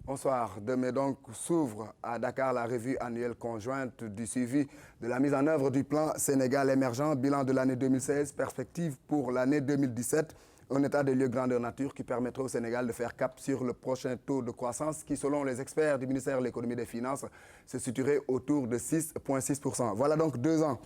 Bonsoir. Demain donc s'ouvre à Dakar la revue annuelle conjointe du suivi de la mise en œuvre du plan Sénégal émergent, bilan de l'année 2016, perspective pour l'année 2017, un état de lieu grandeur nature qui permettra au Sénégal de faire cap sur le prochain taux de croissance qui, selon les experts du ministère de l'économie et des finances, se situerait autour de 6,6%. Voilà donc 2 ans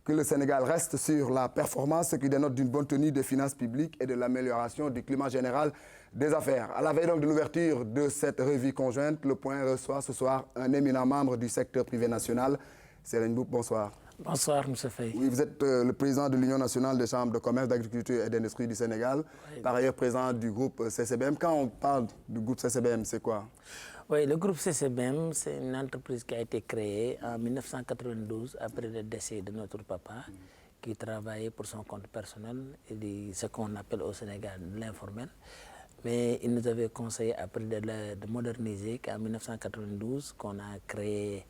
que le Sénégal reste sur la performance, ce qui dénote d'une bonne tenue des finances publiques et de l'amélioration du climat général des affaires. À la veille donc de l'ouverture de cette revue conjointe, Le Point reçoit ce soir un éminent membre du secteur privé national. Serigne Mboup, bonsoir. Bonsoir, M. Faye. Oui, vous êtes le président de l'Union nationale des chambres de commerce, d'agriculture et d'industrie du Sénégal, par ailleurs président du groupe CCBM. Quand on parle du groupe CCBM, c'est quoi? Oui, le groupe CCBM, c'est une entreprise qui a été créée en 1992 après le décès de notre papa, qui travaillait pour son compte personnel et ce qu'on appelle au Sénégal l'informel. Mais il nous avait conseillé après de moderniser qu'en 1992 qu'on a créé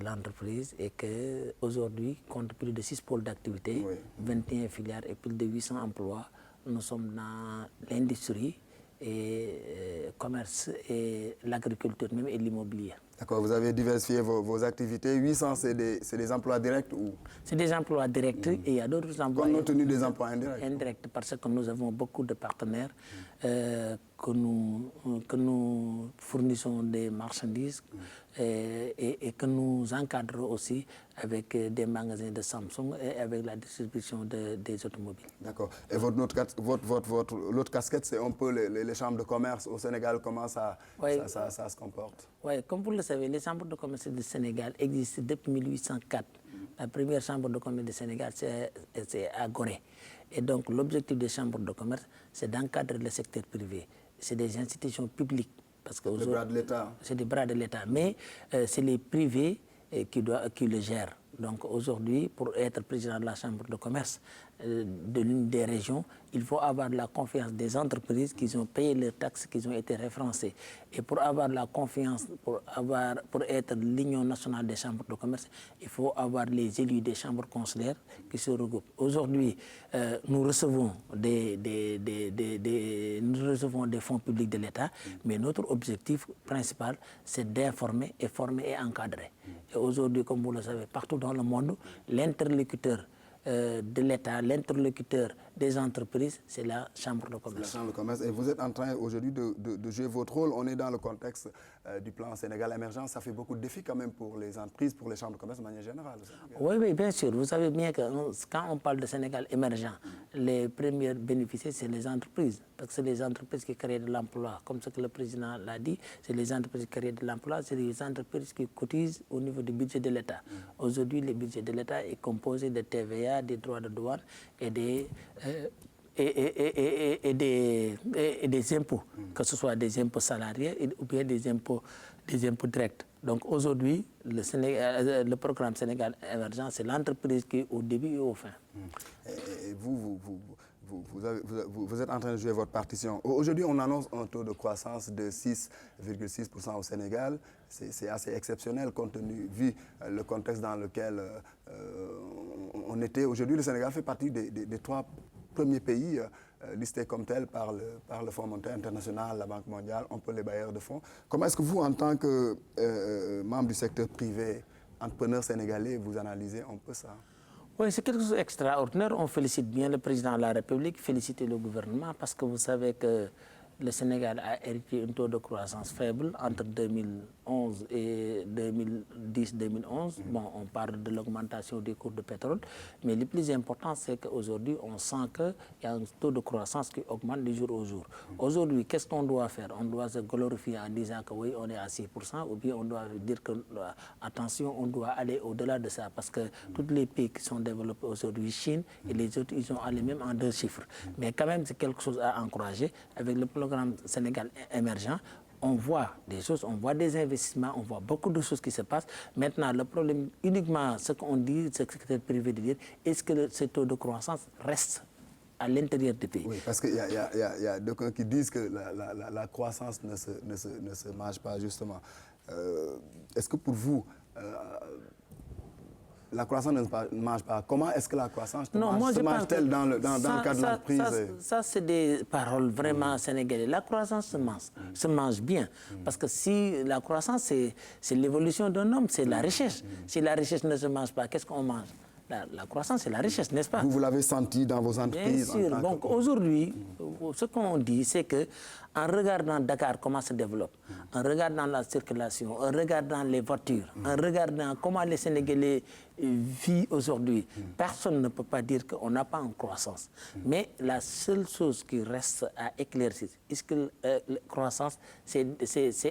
l'entreprise et qu'aujourd'hui, compte plus de 6 pôles d'activité, 21 filières et plus de 800 emplois, nous sommes dans l'industrie et commerce et l'agriculture même et l'immobilier. D'accord, vous avez diversifié vos activités. 800, c'est des emplois directs ou? C'est des emplois directs et il y a d'autres emplois des emplois indirects. Indirects parce que nous avons beaucoup de partenaires que nous fournissons des marchandises et que nous encadrons aussi avec des magasins de Samsung et avec la distribution des automobiles. D'accord. Et l'autre casquette, c'est un peu les chambres de commerce au Sénégal. Comment ça se comporte? Oui, comme vous le savez, les chambres de commerce du Sénégal existent depuis 1804. La première chambre de commerce du Sénégal, c'est à Gorée. Et donc, l'objectif des chambres de commerce, c'est d'encadrer le secteur privé. C'est des institutions publiques. Parce que le bras de l'État. C'est des bras de l'État. Mais c'est les privés qui le gèrent. Donc aujourd'hui, pour être président de la Chambre de commerce de l'une des régions, il faut avoir la confiance des entreprises qui ont payé leurs taxes, qui ont été référencées. Et pour avoir la confiance, pour être l'Union nationale des chambres de commerce, il faut avoir les élus des chambres consulaires qui se regroupent. Aujourd'hui, nous recevons des fonds publics de l'État, mais notre objectif principal, c'est d'informer et former et encadrer. Et aujourd'hui, comme vous le savez, partout dans le monde, l'interlocuteur de l'État, l'interlocuteur des entreprises, c'est la Chambre de commerce. La Chambre de commerce. Et vous êtes en train aujourd'hui de jouer votre rôle. On est dans le contexte du plan Sénégal émergent. Ça fait beaucoup de défis quand même pour les entreprises, pour les chambres de commerce de manière générale. Oui, bien sûr. Vous savez bien que quand on parle de Sénégal émergent, les premiers bénéficiaires, c'est les entreprises. Parce que c'est les entreprises qui créent de l'emploi. Comme ce que le président l'a dit, c'est les entreprises qui créent de l'emploi, c'est les entreprises qui cotisent au niveau du budget de l'État. Aujourd'hui, le budget de l'État est composé de TVA, des droits de douane et des impôts, que ce soit des impôts salariés ou bien des impôts directs. Donc aujourd'hui, le programme Sénégal émergent, c'est l'entreprise qui est au début et au fin. Et vous êtes en train de jouer votre partition. Aujourd'hui, on annonce un taux de croissance de 6,6% au Sénégal. C'est assez exceptionnel compte tenu, vu le contexte dans lequel on était. Aujourd'hui, le Sénégal fait partie des 3 premiers pays listés comme tels par le Fonds monétaire international, la Banque mondiale, un peu les bailleurs de fonds. Comment est-ce que vous, en tant que membre du secteur privé, entrepreneur sénégalais, vous analysez un peu ça? Oui, c'est quelque chose d'extraordinaire. On félicite bien le président de la République, féliciter le gouvernement parce que vous savez que le Sénégal a hérité un taux de croissance faible entre 2011 et 2010-2011. Bon, on parle de l'augmentation des cours de pétrole, mais le plus important, c'est qu'aujourd'hui, on sent qu'il y a un taux de croissance qui augmente de jour au jour. Aujourd'hui, qu'est-ce qu'on doit faire? On doit se glorifier en disant que oui, on est à 6%, ou bien on doit dire que, attention, on doit aller au-delà de ça, parce que tous les pays qui sont développés aujourd'hui, Chine et les autres, ils sont allés même en 2 chiffres. Mais quand même, c'est quelque chose à encourager. Avec le programme Sénégal émergent, on voit des choses, on voit des investissements, on voit beaucoup de choses qui se passent. Maintenant, le problème, uniquement ce qu'on dit, ce que le secteur privé de dire, est-ce que ce taux de croissance reste à l'intérieur du pays? Oui, parce qu'il y a d'aucuns qui disent que la croissance ne se mange pas, justement. Est-ce que pour vous, la croissance ne marche pas. Comment est-ce que la croissance se mange-t-elle dans le cadre de l'entreprise? Ça, c'est des paroles vraiment sénégalaises. La croissance se mange bien. Parce que si la croissance, c'est l'évolution d'un homme, c'est la richesse. Si la richesse ne se mange pas, qu'est-ce qu'on mange? La croissance, c'est la richesse, n'est-ce pas? Vous l'avez senti dans vos entreprises? Bien sûr. Donc aujourd'hui, ce qu'on dit, c'est qu'en regardant Dakar comment se développe, en regardant la circulation, en regardant les voitures, en regardant comment les Sénégalais vivent aujourd'hui, personne ne peut pas dire qu'on n'a pas une croissance. Mais la seule chose qui reste à éclaircir, est-ce que la croissance c'est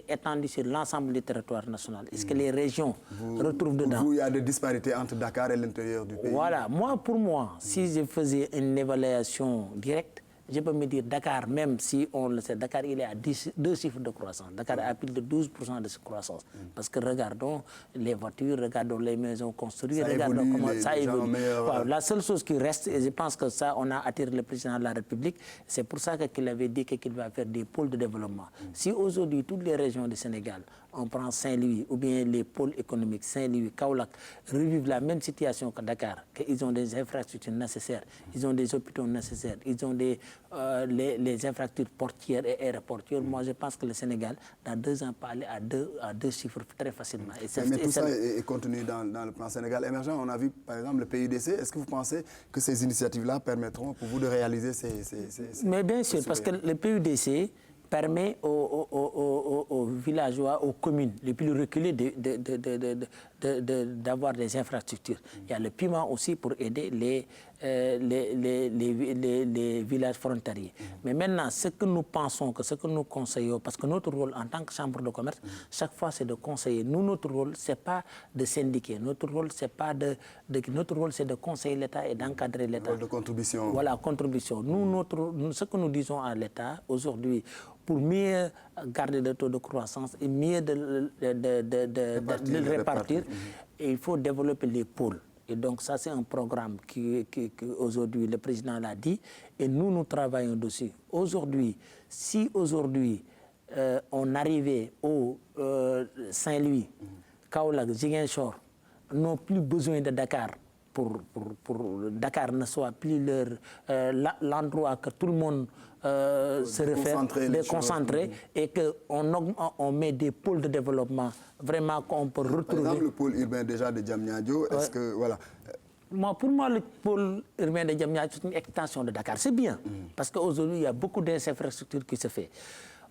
étendu sur l'ensemble du territoire national? Est-ce que les régions retrouvent dedans? Il y a des disparités entre Dakar et l'intérieur du pays? Voilà. Pour moi, si je faisais une évaluation directe, je peux me dire Dakar, même si on le sait, Dakar il est à 2 chiffres de croissance. Dakar a plus de 12% de croissance. Parce que regardons les voitures, regardons les maisons construites, regardons comment ça évolue. La seule chose qui reste, et je pense que ça, on a attiré le président de la République, c'est pour ça qu'il avait dit qu'il va faire des pôles de développement. Si aujourd'hui, toutes les régions du Sénégal, on prend Saint-Louis ou bien les pôles économiques, Saint-Louis, Kaolack, revivent la même situation que Dakar, qu'ils ont des infrastructures nécessaires, ils ont des hôpitaux nécessaires, ils ont les infrastructures portières et aéroportuaires. Moi, je pense que le Sénégal, dans 2 ans, peut aller à deux chiffres très facilement. Mais tout ça est contenu dans le plan Sénégal émergent. On a vu, par exemple, le PUDC. Est-ce que vous pensez que ces initiatives-là permettront pour vous de réaliser ces Mais bien sûr, parce que le PUDC permet aux villageois, aux communes les plus reculées d'avoir des infrastructures. Il y a le piment aussi pour aider les villages frontaliers. Mais maintenant, ce que nous pensons, ce que nous conseillons, parce que notre rôle en tant que chambre de commerce, chaque fois c'est de conseiller. Nous, notre rôle, ce n'est pas de syndiquer. Notre rôle, c'est de conseiller l'État et d'encadrer l'État. De contribution. Voilà, contribution. Ce que nous disons à l'État aujourd'hui, pour mieux garder le taux de croissance et mieux de le répartir, il faut développer les pôles. Et donc ça, c'est un programme qui aujourd'hui, le président l'a dit, et nous travaillons dessus. Aujourd'hui, si aujourd'hui, on arrivait au Saint-Louis, Kaolack, Ziguinchor, n'ont plus besoin de Dakar, pour Dakar ne soit plus l'endroit que tout le monde se réfère, déconcentré, et qu'on met des pôles de développement vraiment qu'on peut retrouver. Par exemple, le pôle urbain déjà de Diamniadio, est-ce que, voilà... Pour moi, le pôle urbain de Diamniadio, c'est une extension de Dakar. C'est bien, parce qu'aujourd'hui, il y a beaucoup d'infrastructures qui se font.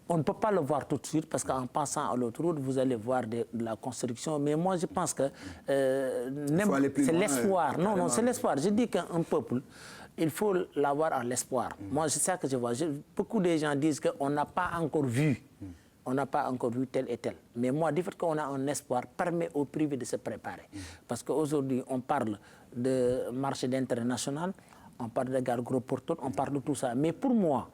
On ne peut pas le voir tout de suite parce qu'en passant à l'autre route, vous allez voir de la construction. Mais moi, je pense que c'est l'espoir. Non, c'est l'espoir. Je dis qu'un peuple, il faut l'avoir en l'espoir. Moi, c'est ça que je vois. Beaucoup de gens disent qu'on n'a pas encore vu. On n'a pas encore vu tel et tel. Mais moi, du fait qu'on a un espoir, permet au privé de se préparer. Parce qu'aujourd'hui, on parle de marché d'intérêt national, on parle de gare gros porteur, on parle de tout ça. Mais pour moi,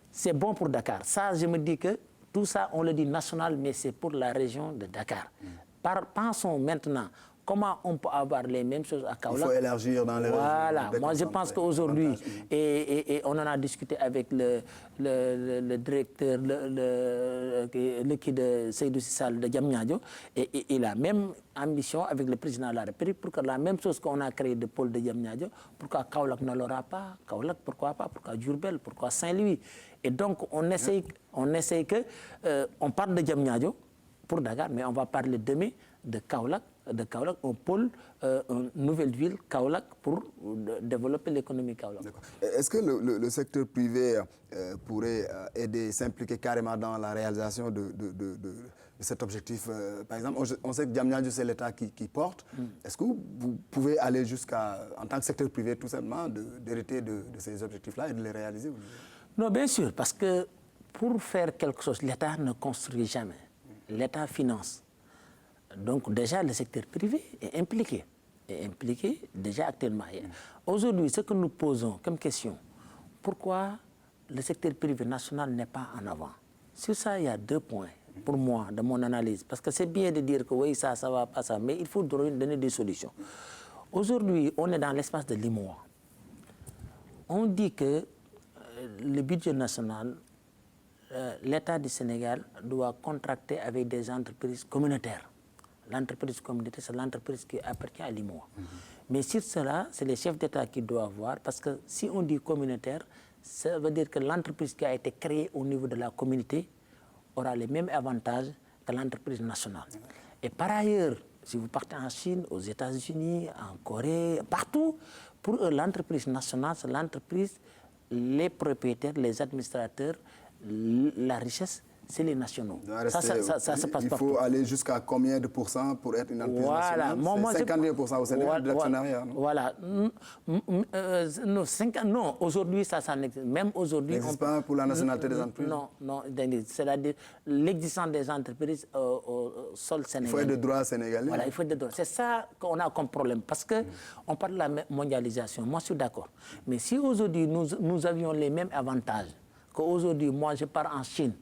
c'est bon pour Dakar. Ça, je me dis que tout ça, on le dit national, mais c'est pour la région de Dakar. Pensons maintenant comment on peut avoir les mêmes choses à Kaolack. Il faut élargir dans les régions. Voilà. Moi, je pense qu'aujourd'hui, et on en a discuté avec le directeur, de Seydou Sissal de Diamniadio, et il a même ambition avec le président de la République pour que la même chose qu'on a créé de pôle de Diamniadio, pourquoi Kaolack ne l'aura pas? Kaolack, pourquoi pas? Pourquoi Diourbel? Pourquoi Saint-Louis? Et donc, on essaye on parle de Diamniadio pour Dakar, mais on va parler demain de Kaolack, un pôle, une nouvelle ville, Kaolack, pour développer l'économie Kaolack. Est-ce que le secteur privé pourrait aider, s'impliquer carrément dans la réalisation de cet objectif? Par exemple, on sait que Diamniadio, c'est l'État qui porte. Est-ce que vous pouvez aller jusqu'à, en tant que secteur privé, tout simplement, d'hériter de ces objectifs-là et de les réaliser? Non, bien sûr, parce que pour faire quelque chose, l'État ne construit jamais. L'État finance. Donc déjà, le secteur privé est impliqué déjà actuellement. Aujourd'hui, ce que nous posons comme question, pourquoi le secteur privé national n'est pas en avant? Sur ça, il y a 2 points, pour moi, de mon analyse. Parce que c'est bien de dire que oui, ça va pas, ça, mais il faut donner des solutions. Aujourd'hui, on est dans l'espace de l'IMOA. On dit que le budget national, l'État du Sénégal doit contracter avec des entreprises communautaires. L'entreprise communautaire, c'est l'entreprise qui appartient à l'IMOA. Mais sur cela, c'est les chefs d'État qui doivent voir, parce que si on dit communautaire, ça veut dire que l'entreprise qui a été créée au niveau de la communauté aura les mêmes avantages que l'entreprise nationale. Et par ailleurs, si vous partez en Chine, aux États-Unis, en Corée, partout, pour eux, l'entreprise nationale, c'est l'entreprise, les propriétaires, les administrateurs, la richesse, c'est les nationaux. Ça se passe il partout. faut aller jusqu'à combien de pourcents pour être une entreprise nationale? Moi, 52% au Sénégal de l'actionnariat. Voilà. Non, aujourd'hui, ça n'existe. Même aujourd'hui... n'existe pas pour la nationalité des entreprises? Non. C'est-à-dire l'existence des entreprises au sol sénégalais. Il faut être de droit sénégalais. Voilà, il faut être de droit. C'est ça qu'on a comme problème. Parce qu'on parle de la mondialisation. Moi, je suis d'accord. Mais si aujourd'hui, nous avions les mêmes avantages qu'aujourd'hui, moi, je pars en Chine,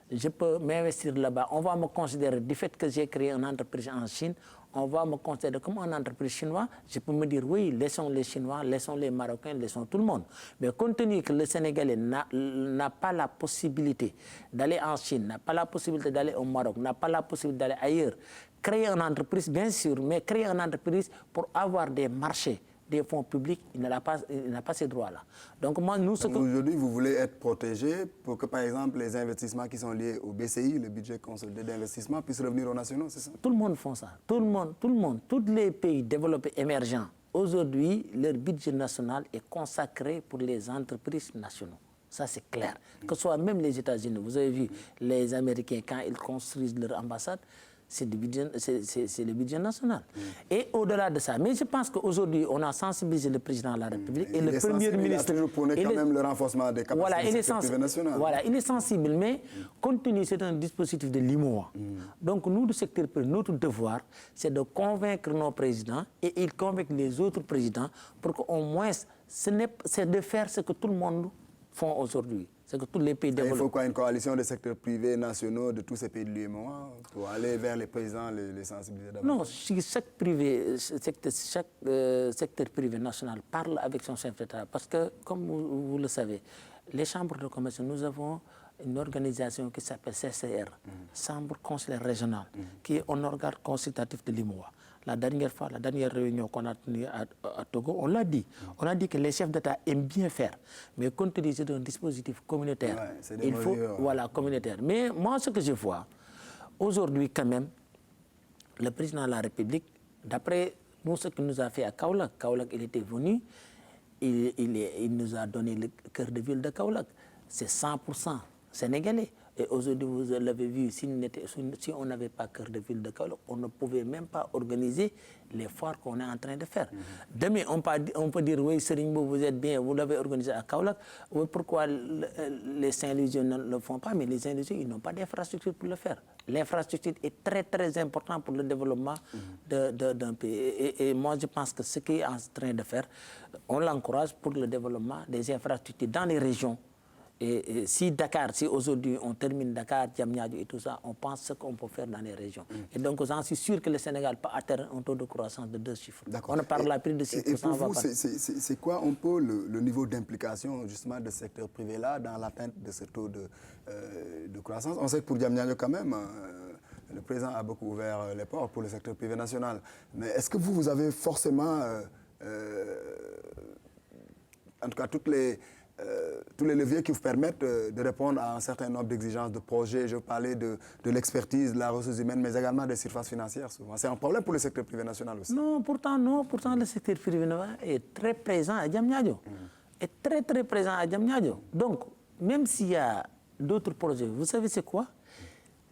je peux m'investir là-bas. On va me considérer, du fait que j'ai créé une entreprise en Chine, on va me considérer comme une entreprise chinoise. Je peux me dire, oui, laissons les Chinois, laissons les Marocains, laissons tout le monde. Mais compte tenu que le Sénégalais n'a pas la possibilité d'aller en Chine, n'a pas la possibilité d'aller au Maroc, n'a pas la possibilité d'aller ailleurs, créer une entreprise, bien sûr, mais créer une entreprise pour avoir des marchés, des fonds publics, il n'a pas ces droits-là. Donc moi, aujourd'hui, vous voulez être protégé pour que, par exemple, les investissements qui sont liés au BCI, le budget consolidé d'investissement, puissent revenir aux nationaux, c'est ça? Tout le monde fait ça. Tout le monde. Tous les pays développés émergents, aujourd'hui, leur budget national est consacré pour les entreprises nationales. Ça, c'est clair. Que ce soit même les États-Unis. Vous avez vu, les Américains, quand ils construisent leur ambassade, c'est le budget national. Et au-delà de ça, mais je pense qu'aujourd'hui, on a sensibilisé le président de la République et le Premier ministre. Il a toujours prôné quand même le renforcement des capacités du secteur privé national. Voilà, il est sensible, mais compte tenu, c'est un dispositif de l'IMOA. Donc nous, le secteur privé, notre devoir, c'est de convaincre nos présidents et ils convainquent les autres présidents pour qu'au moins, c'est de faire ce que tout le monde fait aujourd'hui. C'est que tous les pays développés. Il faut quoi, une coalition des secteurs privés nationaux de tous ces pays de l'UEMOA pour aller vers les présidents, les sensibiliser d'abord? Non, si chaque secteur privé national parle avec son chef d'État, parce que, comme vous le savez, les chambres de commerce, nous avons une organisation qui s'appelle CCR, Chambre consulaire régionale, qui est un organe consultatif de l'IMOA. La dernière réunion qu'on a tenue à Togo, on l'a dit. On a dit que les chefs d'État aiment bien faire. Mais compte tenu d'un dispositif communautaire, il faut... Voilà, communautaire. Mais moi, ce que je vois, aujourd'hui quand même, le président de la République, d'après nous, ce qu'il nous a fait à Kaolack, il était venu, il nous a donné le cœur de ville de Kaolack. C'est 100% sénégalais. Et aujourd'hui, vous l'avez vu, si on n'avait pas cœur de ville de Kaolack, on ne pouvait même pas organiser les foires qu'on est en train de faire. Demain, on peut dire, oui, Serigne, vous êtes bien, vous l'avez organisé à Kaolack. Oui, pourquoi les Saint-Louisiens ne le font pas? Mais les Saint-Louisiens, ils n'ont pas d'infrastructure pour le faire. L'infrastructure est très, très importante pour le développement d'un pays. Et moi, je pense que ce qu'il est en train de faire, on l'encourage pour le développement des infrastructures dans les régions. Et si aujourd'hui on termine Dakar, Diamniadio et tout ça, on pense ce qu'on peut faire dans les régions. Et donc j'en suis sûr que le Sénégal peut atteindre un taux de croissance de 2 chiffres. On ne parle là plus de 6%. Et pour vous, c'est quoi un peu le niveau d'implication justement de ce secteur privé-là dans l'atteinte de ce taux de croissance? On sait que pour Diamniadio quand même, le président a beaucoup ouvert les portes pour le secteur privé national. Mais est-ce que vous avez forcément, en tout cas tous les leviers qui vous permettent de répondre à un certain nombre d'exigences de projets? Je parlais de l'expertise, de la ressource humaine, mais également des surfaces financières souvent. C'est un problème pour le secteur privé national aussi. Non, pourtant le secteur privé national est très présent à Diamniadio. Est très, très présent à Diamniadio. Donc, même s'il y a d'autres projets, vous savez c'est quoi?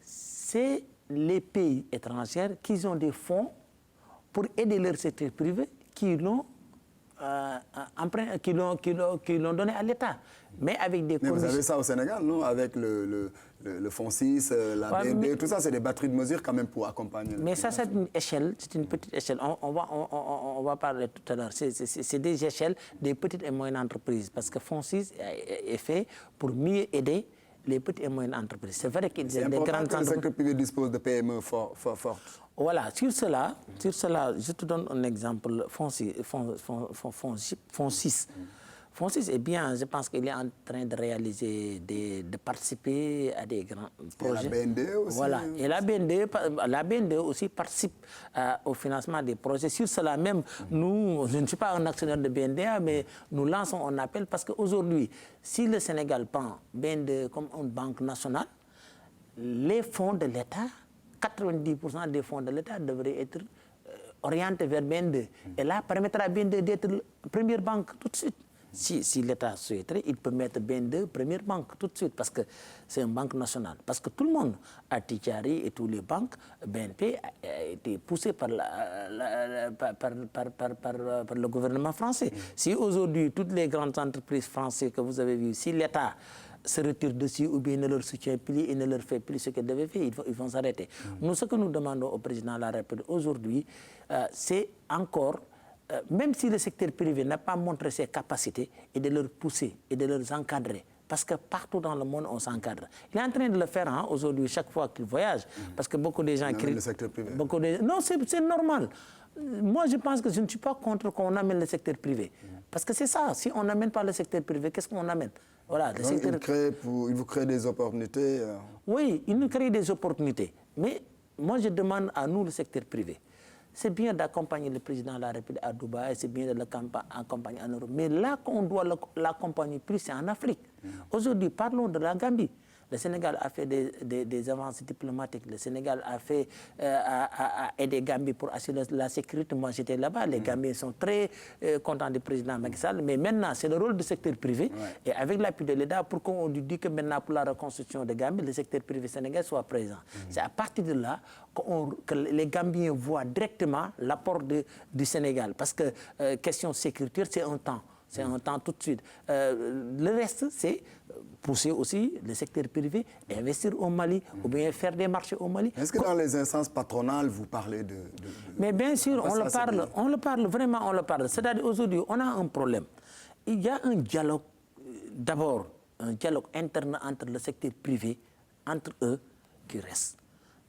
C'est les pays étrangers qui ont des fonds pour aider leur secteur privé qui l'ont donné à l'État, mais avec des conditions. Vous avez ça au Sénégal, non? Avec le Fonds 6, la BND, tout ça, c'est des batteries de mesures quand même pour accompagner. Mais ça, c'est une échelle, c'est une petite échelle. On va parler tout à l'heure. C'est des échelles des petites et moyennes entreprises, parce que Fonds 6 est fait pour mieux aider les petites et moyennes entreprises. C'est vrai qu'il y a des grandes entreprises. Le secteur privé dispose de PME fortes. Voilà, sur cela, je te donne un exemple, Fonds 6. FONSIS est bien, je pense qu'il est en train de réaliser, de participer à des grands projets. Et la BND aussi. Voilà, et la BND aussi participe au financement des projets. Sur cela même, nous, je ne suis pas un actionnaire de BND, mais nous lançons un appel parce qu'aujourd'hui, si le Sénégal prend BND comme une banque nationale, les fonds de l'État, 90% des fonds de l'État devraient être orientés vers BND. Et là, permettra à BND d'être la première banque tout de suite. Si l'État souhaiterait, il peut mettre BND première banque tout de suite parce que c'est une banque nationale. Parce que tout le monde, Atichari et toutes les banques, BNP a été poussé par le gouvernement français. Si aujourd'hui, toutes les grandes entreprises françaises que vous avez vues, si l'État se retire dessus ou bien ne leur soutient plus et ne leur fait plus ce qu'elle devait faire, ils vont s'arrêter. Nous, ce que nous demandons au président de la République aujourd'hui, c'est encore... même si le secteur privé n'a pas montré ses capacités, et de leur pousser et de leur encadrer. Parce que partout dans le monde, on s'encadre. Il est en train de le faire aujourd'hui, chaque fois qu'il voyage. Parce que beaucoup de gens crient... le secteur privé. Non, c'est normal. Moi, je pense que je ne suis pas contre qu'on amène le secteur privé. Parce que c'est ça. Si on n'amène pas le secteur privé, qu'est-ce qu'on amène? Voilà, le secteur... il vous crée des opportunités. Oui, il nous crée des opportunités. Mais moi, je demande à nous, le secteur privé, c'est bien d'accompagner le président de la République à Dubaï, c'est bien de l'accompagner en Europe. Mais là qu'on doit l'accompagner plus, c'est en Afrique. Aujourd'hui, parlons de la Gambie. Le Sénégal a fait des avancées diplomatiques. Le Sénégal a aidé Gambie pour assurer la sécurité. Moi, j'étais là-bas. Les Gambiens sont très contents du président Macky Sall. Mais maintenant, c'est le rôle du secteur privé. Ouais. Et avec l'appui de l'État, pour qu'on lui dise que maintenant, pour la reconstruction de Gambie, le secteur privé sénégalais soit présent. C'est à partir de là que les Gambiens voient directement l'apport du Sénégal. Parce que question sécuritaire, c'est un temps. C'est un temps tout de suite. Le reste, c'est pousser aussi le secteur privé, investir au Mali, ou bien faire des marchés au Mali. Est-ce que dans les instances patronales, vous parlez de... Mais bien sûr, on le parle, vraiment on le parle. C'est-à-dire aujourd'hui, on a un problème. Il y a un dialogue, d'abord, un dialogue interne entre le secteur privé, entre eux, qui reste.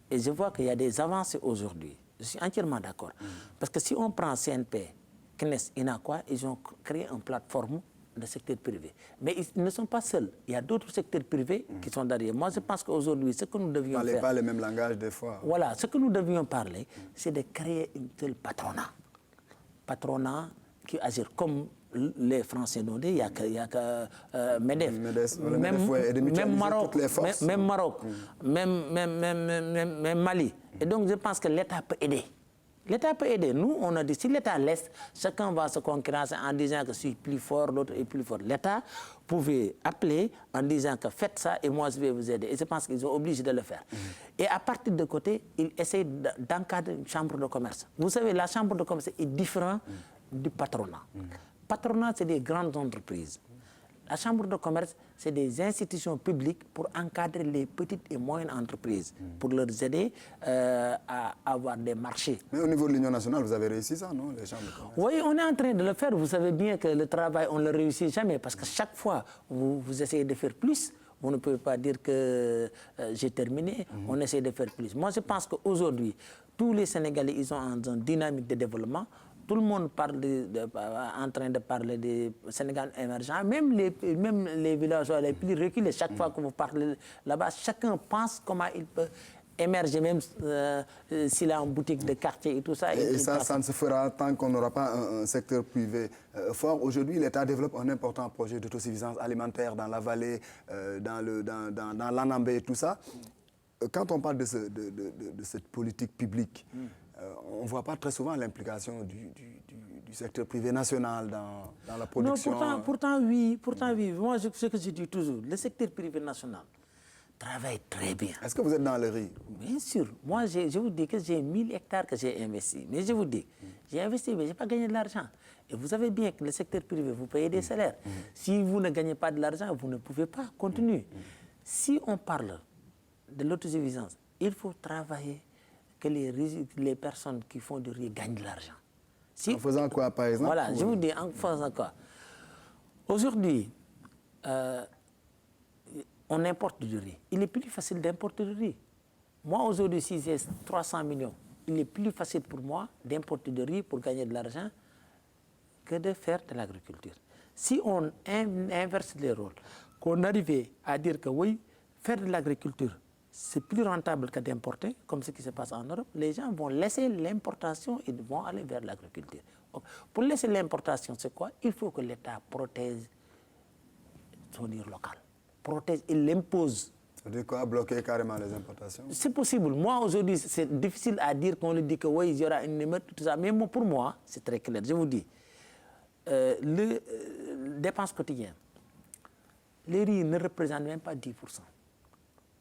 Et je vois qu'il y a des avancées aujourd'hui. Je suis entièrement d'accord. Parce que si on prend CNP, CNES, INACOA, ils ont créé une plateforme de secteur privé. Mais ils ne sont pas seuls. Il y a d'autres secteurs privés qui sont derrière. Moi, je pense qu'aujourd'hui, ce que nous devions faire... Vous ne parlez pas le même langage des fois. Voilà, ce que nous devions parler, c'est de créer un tel patronat. Patronat qui agit comme les Français nous disent, il n'y a que MEDEF. Même Maroc, même Mali. Et donc, je pense que l'État peut aider. L'État peut aider. Nous, on a dit, si l'État laisse, chacun va se concurrencer en disant que je suis plus fort, l'autre est plus fort. L'État pouvait appeler en disant que faites ça et moi je vais vous aider. Et je pense qu'ils sont obligés de le faire. Et à partir de côté, ils essayent d'encadrer une chambre de commerce. Vous savez, la chambre de commerce est différente du patronat. Patronat, c'est des grandes entreprises. La chambre de commerce, c'est des institutions publiques pour encadrer les petites et moyennes entreprises, pour leur aider à avoir des marchés. Mais au niveau de l'Union nationale, vous avez réussi ça, non, les chambres de commerce? Oui, on est en train de le faire. Vous savez bien que le travail, on ne le réussit jamais, parce que chaque fois, vous essayez de faire plus. Vous ne pouvez pas dire que j'ai terminé. On essaie de faire plus. Moi, je pense qu'aujourd'hui, tous les Sénégalais, ils sont en une dynamique de développement. Tout le monde parle en train de parler du Sénégal émergent. Même les villageois les plus reculés, chaque fois que vous parlez là-bas, chacun pense comment il peut émerger, même s'il a une boutique de quartier et tout ça. Et ça ne se fera tant qu'on n'aura pas un secteur privé fort. Aujourd'hui, l'État développe un important projet d'autosuffisance alimentaire dans la vallée, dans l'Anambé et tout ça. Quand on parle de cette politique publique, on ne voit pas très souvent l'implication du secteur privé national dans la production. Non, pourtant oui. Moi, ce que je dis toujours, le secteur privé national travaille très bien. Est-ce que vous êtes dans le riz? Bien sûr. Moi, je vous dis que j'ai 1000 hectares que j'ai investi. Mais je vous dis, j'ai investi, mais je n'ai pas gagné de l'argent. Et vous savez bien que le secteur privé, vous payez des salaires. Si vous ne gagnez pas de l'argent, vous ne pouvez pas continuer. Si on parle de l'autosuffisance, il faut travailler que les personnes qui font du riz gagnent de l'argent. En faisant quoi, par exemple? Voilà, je vous dis, en faisant quoi? Aujourd'hui, on importe du riz. Il est plus facile d'importer du riz. Moi, aujourd'hui, si j'ai 300 millions, il est plus facile pour moi d'importer du riz pour gagner de l'argent que de faire de l'agriculture. Si on inverse les rôles, qu'on arrivait à dire que oui, faire de l'agriculture, c'est plus rentable que d'importer, comme ce qui se passe en Europe, les gens vont laisser l'importation et vont aller vers l'agriculture. Pour laisser l'importation, c'est quoi? Il faut que l'État protège son riz local. Protège, il l'impose. Ça veut dire quoi? Bloquer carrément les importations? C'est possible. Moi, aujourd'hui, c'est difficile à dire qu'on lui dit que oui, il y aura une émeute, tout ça. Mais pour moi, c'est très clair. Je vous dis, les dépenses quotidiennes, les riz ne représentent même pas 10%.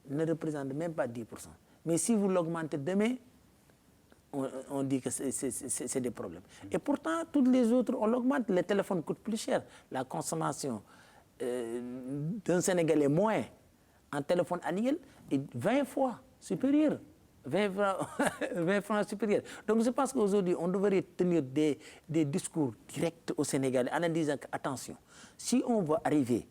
Ne représentent même pas 10%. Mais si vous l'augmentez demain, on dit que c'est des problèmes. Et pourtant, toutes les autres, on l'augmente. Les téléphones coûtent plus cher. La consommation d'un Sénégalais moins en téléphone annuel est 20 fois supérieure. 20 francs supérieurs. Donc je pense qu'aujourd'hui, on devrait tenir des discours directs au Sénégal en disant que, attention, si on veut arriver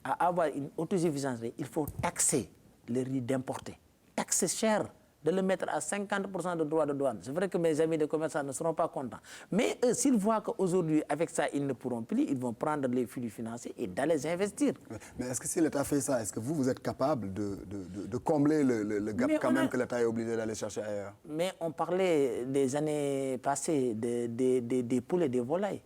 à avoir une autosuffisance, il faut taxer le riz d'importer. Taxer cher, de le mettre à 50% de droits de douane. C'est vrai que mes amis de commerçants ne seront pas contents. Mais eux, s'ils voient qu'aujourd'hui, avec ça, ils ne pourront plus, ils vont prendre les flux financiers et d'aller les investir. Mais est-ce que si l'État fait ça, est-ce que vous êtes capable de combler le gap quand même que l'État est obligé d'aller chercher ailleurs? Mais on parlait des années passées des poulets, des volailles.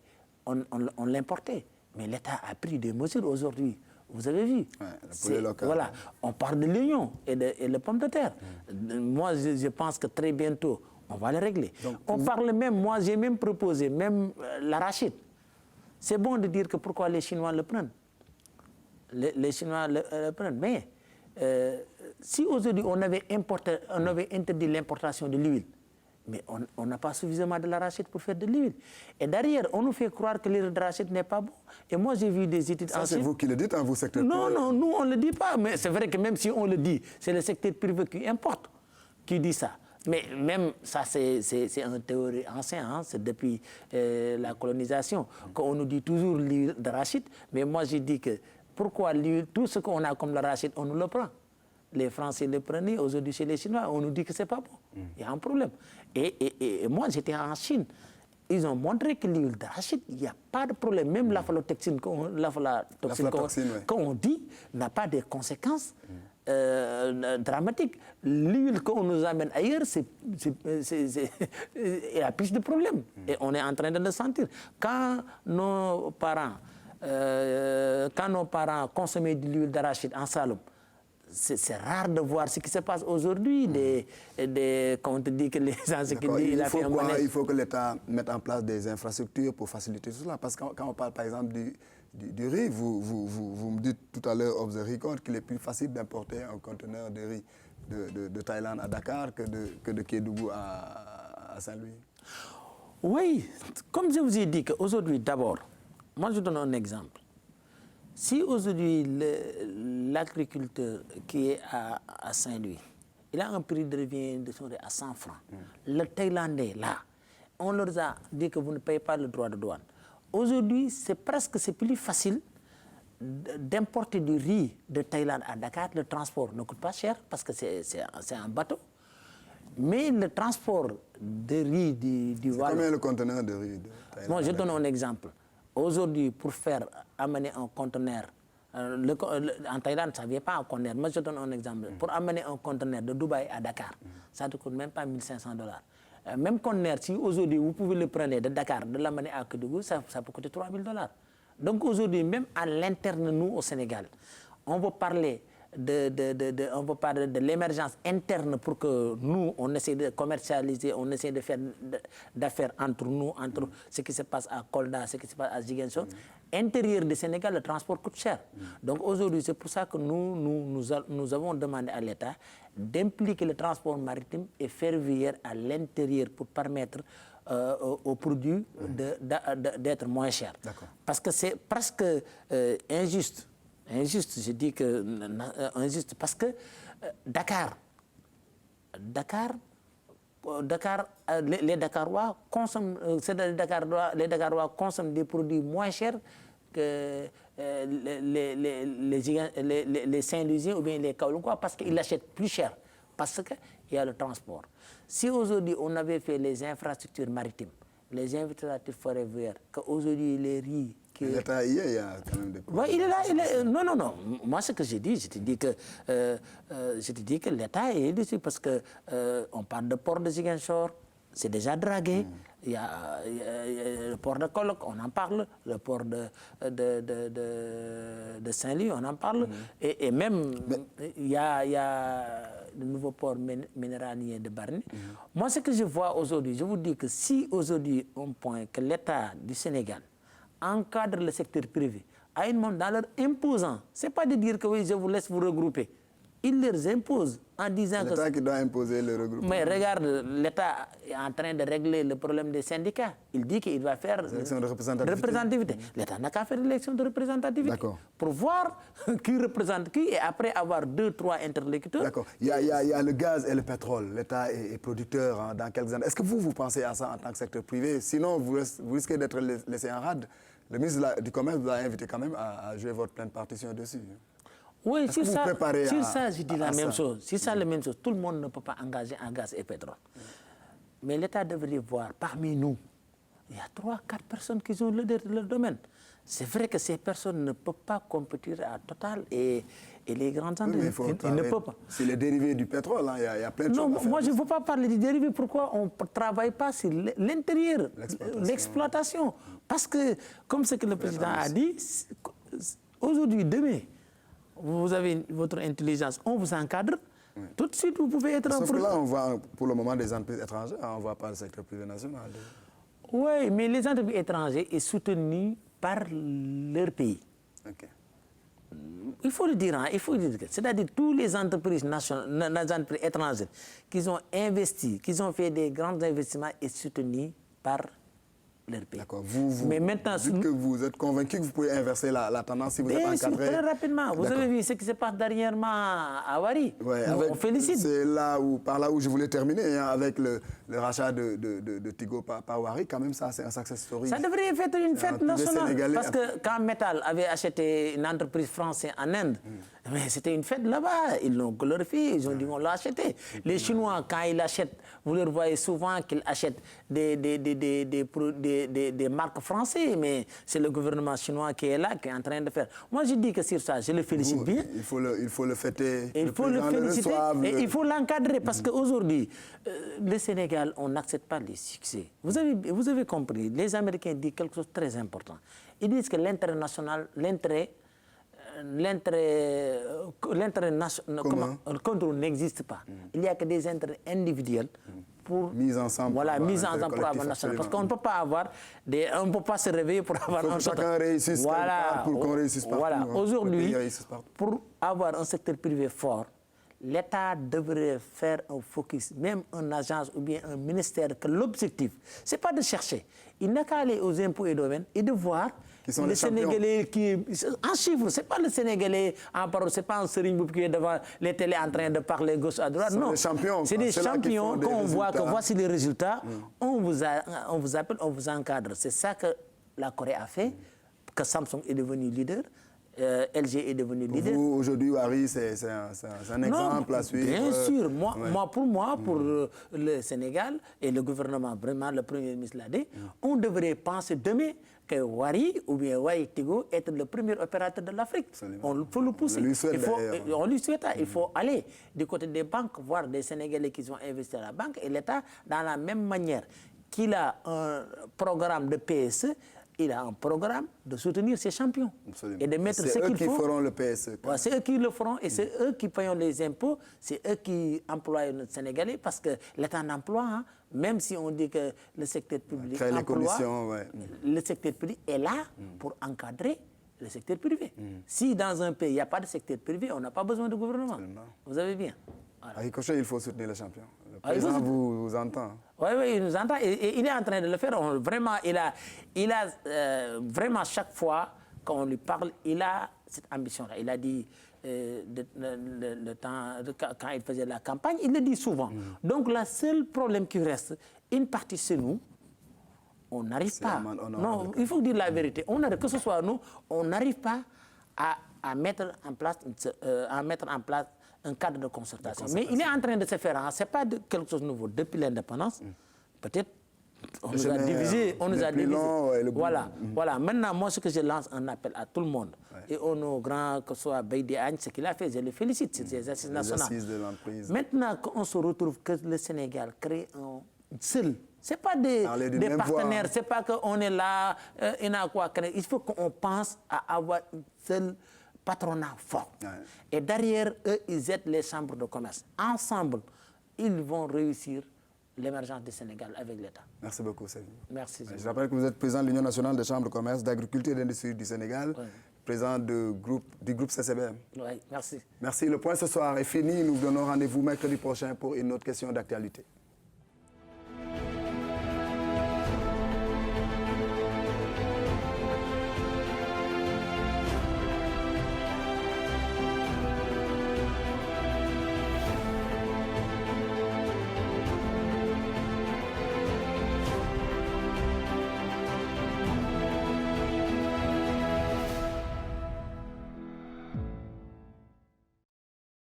On l'importait. Mais l'État a pris des mesures aujourd'hui. Vous avez vu, ouais, le poulet local. Voilà, on parle de l'oignon et de pommes de terre. Moi, je pense que très bientôt, on va le régler. Donc, on parle même, moi j'ai même proposé, même l'arachide. C'est bon de dire que pourquoi les Chinois le prennent. Les Chinois le prennent. Mais si aujourd'hui on avait interdit l'importation de l'huile, mais on n'a pas suffisamment de l'arachide pour faire de l'huile. Et derrière, on nous fait croire que l'huile d'arachide n'est pas bon. Et moi, j'ai vu des études... Ça, c'est vous qui le dites, vous, secteur privé? Non, nous, on ne le dit pas. Mais c'est vrai que même si on le dit, c'est le secteur privé qui importe, qui dit ça. Mais même ça, c'est une théorie ancienne. C'est depuis la colonisation qu'on nous dit toujours l'huile d'arachide. Mais moi, j'ai dit que pourquoi l'huile, tout ce qu'on a comme l'arachide, on nous le prend. Les Français le prenaient, aujourd'hui chez les Chinois, on nous dit que ce n'est pas bon. Il y a un problème. Et moi, j'étais en Chine. Ils ont montré que l'huile d'arachide, il n'y a pas de problème. Même l'aflatoxine qu'on dit n'a pas de conséquences dramatiques. L'huile qu'on nous amène ailleurs, il y a plus de problèmes. Et on est en train de le sentir. Quand nos parents consommaient de l'huile d'arachide en Saloum, c'est rare de voir ce qui se passe aujourd'hui. Quand on te dit que les gens... Il faut que l'État mette en place des infrastructures pour faciliter tout cela. Parce que quand on parle par exemple du riz, vous me dites tout à l'heure, off the record, qu'il est plus facile d'importer un conteneur de riz de Thaïlande à Dakar que de Kédougou à Saint-Louis. Oui, comme je vous ai dit qu'aujourd'hui, d'abord, moi je donne un exemple. Si aujourd'hui l'agriculteur qui est à Saint-Louis, il a un prix de revient à 100 francs. Le Thaïlandais, là, on leur a dit que vous ne payez pas le droit de douane. Aujourd'hui, c'est plus facile d'importer du riz de Thaïlande à Dakar. Le transport ne coûte pas cher parce que c'est un bateau. Mais le transport de riz du Wallon... Combien le conteneur de riz de Thaïlande? Moi, je donne un exemple. Aujourd'hui, pour amener un conteneur, en Thaïlande, ça ne vient pas en conteneur. Moi, je donne un exemple. Pour amener un conteneur de Dubaï à Dakar, ça ne coûte même pas 1 500 $. Même conteneur, si aujourd'hui vous pouvez le prendre de Dakar, de l'amener à Kédougou, ça peut coûter 3 000 $. Donc aujourd'hui, même à l'interne, nous, au Sénégal, on va parler de l'émergence interne pour que nous, on essaie de commercialiser, on essaie de faire d'affaires entre nous, entre ce qui se passe à Kolda, ce qui se passe à Ziguinchor. Intérieur du Sénégal, le transport coûte cher. Donc aujourd'hui, c'est pour ça que nous avons demandé à l'État d'impliquer le transport maritime et ferroviaire à l'intérieur pour permettre aux produits d'être moins chers. Parce que c'est presque injuste. Injuste, je dis que injuste parce que Dakar, les Dakarois consomment, les Dakarois consomment des produits moins chers que les Saint-Louisiens ou bien les Kaolunkois parce qu'ils l'achètent plus cher, parce qu'il y a le transport. Si aujourd'hui on avait fait les infrastructures maritimes, les infrastructures ferroviaires, qu'aujourd'hui les riz L'État y est, il y a quand même des problèmes. Ouais, il est là, non, non, non. Moi, ce que j'ai dit, je te dis que l'État est dessus parce que on parle de port de Ziguinchor, c'est déjà dragué. Il y a le port de Kolok, on en parle. Le port de Saint-Louis, on en parle. Et même, il y a le nouveau port minéralier de Bargny. Moi, ce que je vois aujourd'hui, je vous dis que si aujourd'hui on pointe que l'État du Sénégal encadre le secteur privé à une montre dans leur imposant, ce n'est pas de dire que oui, je vous laisse vous regrouper. Il leur impose en disant que... L'État qui doit imposer le regroupement. Mais regarde, l'État est en train de régler le problème des syndicats. Il dit qu'il va faire... L'élection de représentativité. L'État n'a qu'à faire l'élection de représentativité. Pour voir qui représente qui et après avoir 2, 3 interlocuteurs. D'accord. Il y a le gaz et le pétrole. L'État est producteur dans quelques années. Est-ce que vous pensez à ça en tant que secteur privé? Sinon, vous risquez d'être laissé en rade. Le ministre du Commerce vous a invité quand même à jouer votre pleine partition dessus. Oui, sur ça, je dis la même chose. Si ça, la même chose, tout le monde ne peut pas engager en gaz et pétrole. Mais l'État devrait voir, parmi nous, il y a 3, 4 personnes qui ont le domaine. C'est vrai que ces personnes ne peuvent pas compétir à Total et les grandes entreprises. Ils ne peuvent pas. C'est les dérivés du pétrole, hein. Il y a plein de choses à faire. Moi, je ne veux pas parler des dérivés. Pourquoi on ne travaille pas sur l'intérieur, l'exploitation? Parce que, comme ce que le président a dit, aujourd'hui, demain, vous avez votre intelligence, on vous encadre, tout de suite vous pouvez être... Sauf que là, on voit pour le moment des entreprises étrangères, on ne voit pas le secteur privé national. Oui, mais les entreprises étrangères sont soutenues par leur pays. Okay. Il faut le dire, hein, c'est-à-dire toutes les entreprises étrangères qui ont investi, qui ont fait des grands investissements et soutenues par leur pays. D'accord. Mais maintenant, dites que vous êtes convaincu que vous pouvez inverser la tendance si vous êtes encadré. Très rapidement. Vous avez vu ce qui se passe dernièrement à Wari. Ouais, on félicite. C'est par là où je voulais terminer, hein, avec le rachat de Tigo par Wari. Quand même, ça, c'est un success story. Ça devrait être une fête nationale. Parce que quand Metal avait acheté une entreprise française en Inde, mais c'était une fête là-bas. Ils l'ont glorifié, ils ont dit on l'a acheté. Les Chinois, quand ils achètent, vous leur voyez souvent qu'ils achètent des marques françaises, mais c'est le gouvernement chinois qui est là, qui est en train de faire. Moi, je dis que sur ça, je le félicite bien. Il faut le fêter. Il faut le féliciter et il faut l'encadrer parce qu'aujourd'hui, le Sénégal, on n'accepte pas les succès. Vous avez compris, les Américains disent quelque chose de très important. Ils disent que l'intérêt national, l'intérêt contrôle n'existe pas. Il n'y a que des intérêts individuels pour mise ensemble. Voilà, mise ensemble pour avoir national. Parce qu'on ne peut pas on ne peut pas se réveiller pour avoir un secteur. Chacun réussisse pour qu'on réussisse partout. Voilà, aujourd'hui, pour avoir un secteur privé fort, l'État devrait faire un focus, même une agence ou bien un ministère, que l'objectif, ce n'est pas de chercher. Il n'a qu'à aller aux impôts et domaines et de voir les Sénégalais qui... En chiffres, ce n'est pas le Sénégalais en parole, ce n'est pas un Serigne Boub qui est devant les télés en train de parler gauche à droite. Non, c'est des champions qu'on voit que voici les résultats. On vous appelle, on vous encadre. C'est ça que la Corée a fait, que Samsung est devenu leader. LG est devenu leader. Vous, aujourd'hui, Wari, c'est un exemple à suivre. Bien sûr. Pour moi, pour le Sénégal et le gouvernement, vraiment, le Premier ministre l'a dit, on devrait penser demain que Wari ou bien Wari Tigo est le premier opérateur de l'Afrique. On faut le pousser. On lui souhaite. Il faut aller du côté des banques, voir des Sénégalais qui ont investi à la banque et l'État, dans la même manière qu'il a un programme de PSE, il a un programme de soutenir ses champions. Absolument. Et de mettre ce qu'il faut. C'est eux qui feront le PSE. Ouais, c'est eux qui le feront et c'est eux qui payent les impôts, c'est eux qui emploient les Sénégalais parce que l'État n'emploie, hein, même si on dit que le secteur public emploie, le secteur public est là pour encadrer le secteur privé. Si dans un pays, il n'y a pas de secteur privé, on n'a pas besoin de gouvernement. Absolument. Vous avez bien. Voilà. À Ricochet, il faut soutenir les champions. Le président vous entend. Oui, il nous entend et il est en train de le faire. Vraiment, il a vraiment chaque fois qu'on lui parle, il a cette ambition-là. Il a dit le temps, quand il faisait la campagne, il le dit souvent. Donc, le seul problème qui reste, une partie c'est nous, on n'arrive pas. Non, il faut dire la vérité. Que ce soit nous, on n'arrive pas à mettre en place un cadre de concertation. Mais il est en train de se faire. Ce n'est pas quelque chose de nouveau. Depuis l'indépendance, peut-être On nous a divisés, on nous a divisés. Voilà, voilà. Maintenant, moi, ce que je lance un appel à tout le monde, et aux grands, que ce soit Baïdi Agne, ce qu'il a fait, je le félicite, c'est des assises nationales. Les assises de l'emprise. Maintenant qu'on se retrouve, que le Sénégal crée un seul, ce n'est pas des partenaires, ce n'est pas qu'on est là, il a quoi créer. Il faut qu'on pense à avoir un seul patronat fort. Et derrière eux, ils aident les chambres de commerce. Ensemble, ils vont réussir l'émergence du Sénégal avec l'État. Merci beaucoup, Séville. Merci. Je rappelle que vous êtes président de l'Union nationale des chambres de commerce, d'agriculture et d'industrie du Sénégal, président du groupe CCBM. Oui, merci. Merci. Le point ce soir est fini. Nous vous donnons rendez-vous mercredi prochain pour une autre question d'actualité.